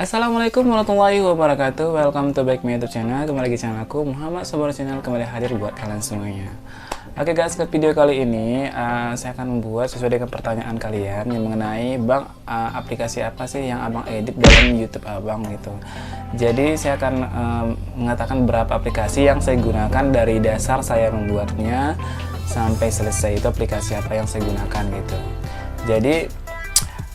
Assalamualaikum warahmatullahi wabarakatuh. Welcome to back my YouTube channel. Kembali lagi channel aku Muhammad Sabar Channel, kembali hadir buat kalian semuanya. Oke guys, ke video kali ini saya akan membuat sesuai dengan pertanyaan kalian yang mengenai bang, aplikasi apa sih yang abang edit dalam YouTube abang gitu. Jadi saya akan mengatakan beberapa aplikasi yang saya gunakan dari dasar saya membuatnya sampai selesai, itu aplikasi apa yang saya gunakan gitu. Jadi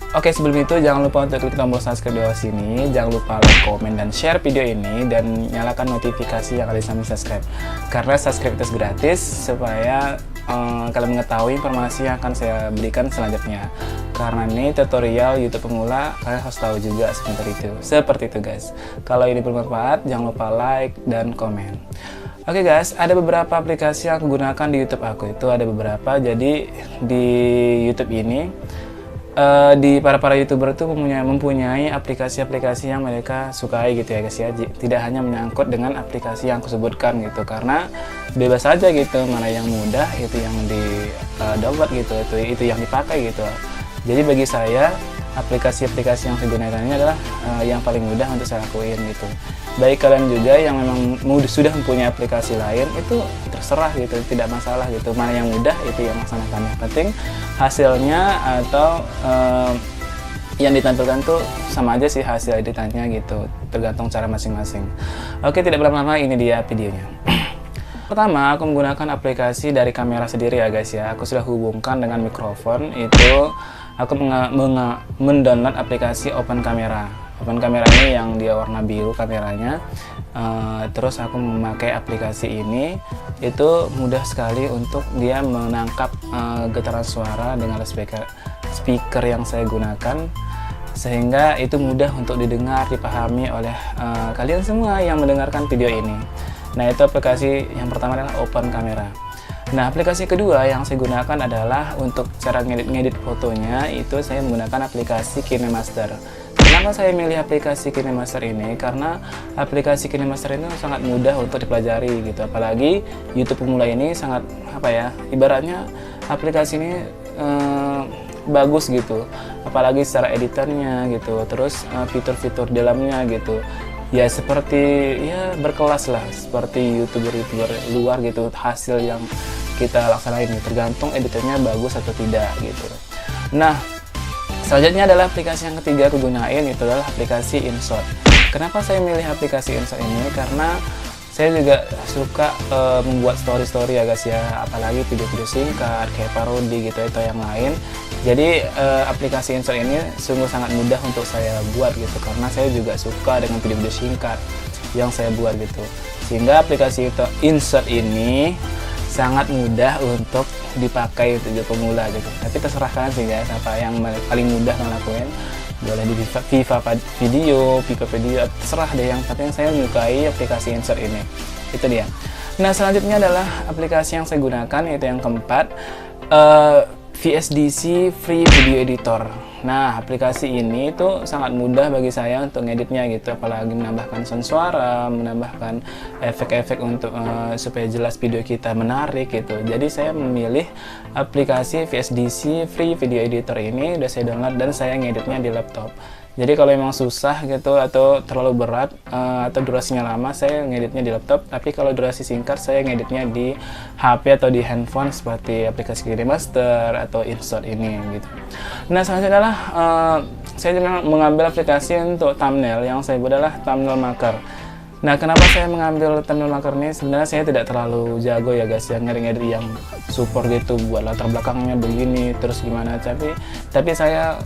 oke, sebelum itu jangan lupa untuk klik tombol subscribe di bawah sini, jangan lupa like, komen, dan share video ini, dan nyalakan notifikasi yang ada di samping subscribe. Karena subscribe itu gratis, supaya kalian mengetahui informasi yang akan saya berikan selanjutnya. Karena ini tutorial YouTube pemula, kalian harus tahu juga seperti itu guys. Kalau ini bermanfaat, jangan lupa like dan komen. Oke guys, ada beberapa aplikasi yang aku gunakan di YouTube aku, itu ada beberapa. Jadi di YouTube ini di para YouTuber itu mempunyai aplikasi-aplikasi yang mereka sukai gitu ya guys ya. Tidak hanya menyangkut dengan aplikasi yang aku sebutkan gitu, karena bebas aja gitu, mana yang mudah itu yang di download gitu, itu yang dipakai gitu. Jadi bagi saya aplikasi-aplikasi yang saya gunakan ini adalah yang paling mudah untuk saya lakuin gitu. Baik kalian juga yang memang sudah mempunyai aplikasi lain, itu terserah gitu, tidak masalah gitu. Mana yang mudah itu yang laksanakan. Yang penting hasilnya atau yang ditampilkan tuh sama aja sih hasil editannya gitu, tergantung cara masing-masing. Oke, tidak berlama-lama, ini dia videonya. Pertama, aku menggunakan aplikasi dari kamera sendiri ya guys ya. Aku sudah hubungkan dengan mikrofon, itu aku mendownload aplikasi Open Camera. Open Camera ini yang dia warna biru kameranya. Terus aku memakai aplikasi ini, itu mudah sekali untuk dia menangkap getaran suara dengan speaker yang saya gunakan, sehingga itu mudah untuk didengar, dipahami oleh kalian semua yang mendengarkan video ini. Nah, itu aplikasi yang pertama adalah Open Camera. Nah, aplikasi kedua yang saya gunakan adalah untuk cara ngedit fotonya, itu saya menggunakan aplikasi KineMaster. Kenapa saya milih aplikasi KineMaster ini? Karena aplikasi KineMaster ini sangat mudah untuk dipelajari gitu. Apalagi YouTube pemula ini sangat ibaratnya aplikasi ini bagus gitu. Apalagi secara editannya gitu. Terus fitur-fitur dalamnya gitu. Ya seperti berkelas lah, seperti YouTuber luar gitu. Hasil yang kita laksanain tergantung editornya bagus atau tidak gitu. Nah, selanjutnya adalah aplikasi yang ketiga aku gunain, itu adalah aplikasi InShot. Kenapa saya milih aplikasi InShot ini? Karena saya juga suka membuat story-story ya guys ya, apalagi video-video singkat kayak parodi gitu atau yang lain. Jadi aplikasi InShot ini sungguh sangat mudah untuk saya buat gitu, karena saya juga suka dengan video-video singkat yang saya buat gitu. Sehingga aplikasi InShot ini sangat mudah untuk dipakai untuk pemula gitu. Tapi terserah kalian sih guys, apa yang paling mudah ngelakuin. Boleh di Viva Video, terserah deh, yang penting saya menyukai aplikasi InShot ini. Itu dia. Nah, selanjutnya adalah aplikasi yang saya gunakan, yaitu yang keempat, VSDC Free Video Editor. Nah, aplikasi ini tuh sangat mudah bagi saya untuk ngeditnya gitu, apalagi menambahkan sound suara, menambahkan efek-efek untuk supaya jelas video kita menarik gitu. Jadi saya memilih aplikasi VSDC Free Video Editor ini, udah saya download dan saya ngeditnya di laptop. Jadi kalau emang susah gitu atau terlalu berat atau durasinya lama, saya ngeditnya di laptop. Tapi kalau durasi singkat, saya ngeditnya di HP atau di handphone seperti aplikasi KineMaster atau InShot ini gitu. Nah, selanjutnya adalah saya juga mengambil aplikasi untuk thumbnail yang saya buat adalah Thumbnail Maker. Nah, kenapa saya mengambil Thumbnail Maker ini? Sebenarnya saya tidak terlalu jago ya guys, yang ngedit yang support gitu buat latar belakangnya begini terus gimana. Tapi saya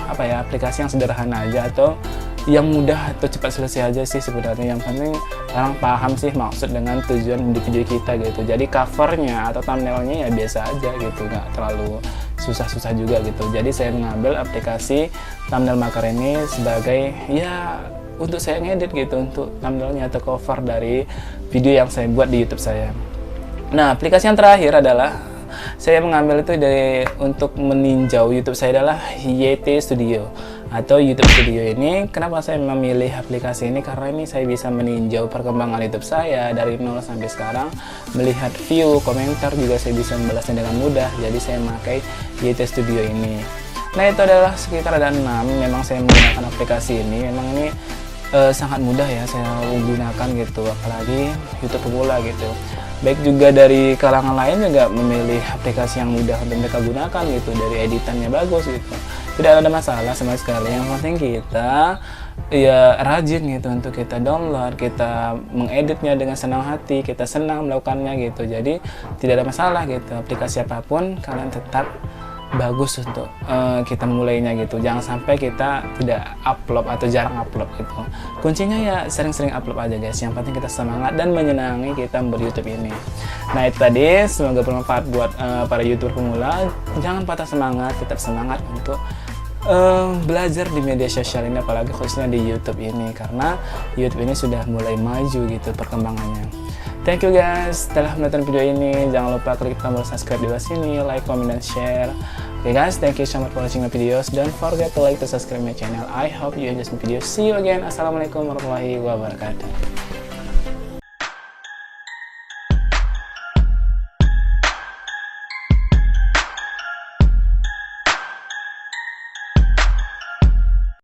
aplikasi yang sederhana aja atau yang mudah atau cepat selesai aja sih sebenarnya. Yang penting orang paham sih maksud dengan tujuan di video kita gitu. Jadi covernya atau thumbnailnya ya biasa aja gitu, nggak terlalu susah-susah juga gitu. Jadi saya mengambil aplikasi Thumbnail Maker ini sebagai untuk saya ngedit gitu, untuk thumbnailnya atau cover dari video yang saya buat di YouTube saya. Nah, aplikasi yang terakhir adalah saya mengambil itu untuk meninjau YouTube saya adalah YT Studio atau YouTube Studio ini. Kenapa saya memilih aplikasi ini? Karena ini saya bisa meninjau perkembangan YouTube saya dari nol sampai sekarang, melihat view, komentar juga saya bisa membalasnya dengan mudah. Jadi saya memakai YT Studio ini. Nah, itu adalah sekitar ada 6. Memang saya menggunakan aplikasi ini, memang ini sangat mudah ya saya gunakan gitu, apalagi YouTube pemula gitu. Baik juga dari kalangan lain juga memilih aplikasi yang mudah untuk mereka gunakan gitu, dari editannya bagus gitu, tidak ada masalah sama sekali. Yang penting kita ya rajin gitu untuk kita download, kita mengeditnya dengan senang hati, kita senang melakukannya gitu. Jadi tidak ada masalah gitu, aplikasi apapun kalian tetap bagus untuk kita mulainya gitu. Jangan sampai kita tidak upload atau jarang upload gitu. Kuncinya ya sering-sering upload aja guys. Yang penting kita semangat dan menyenangi kita ber-YouTube ini. Nah, itu tadi, semoga bermanfaat buat para YouTuber pemula. Jangan patah semangat, tetap semangat untuk belajar di media sosial ini, apalagi khususnya di YouTube ini, karena YouTube ini sudah mulai maju gitu perkembangannya. Thank you guys telah menonton video ini. Jangan lupa klik tombol subscribe di bawah sini, like, comment, dan share. Okay guys, thank you so much for watching my videos. Don't forget to like, to subscribe my channel. I hope you enjoy this video. See you again. Assalamualaikum warahmatullahi wabarakatuh.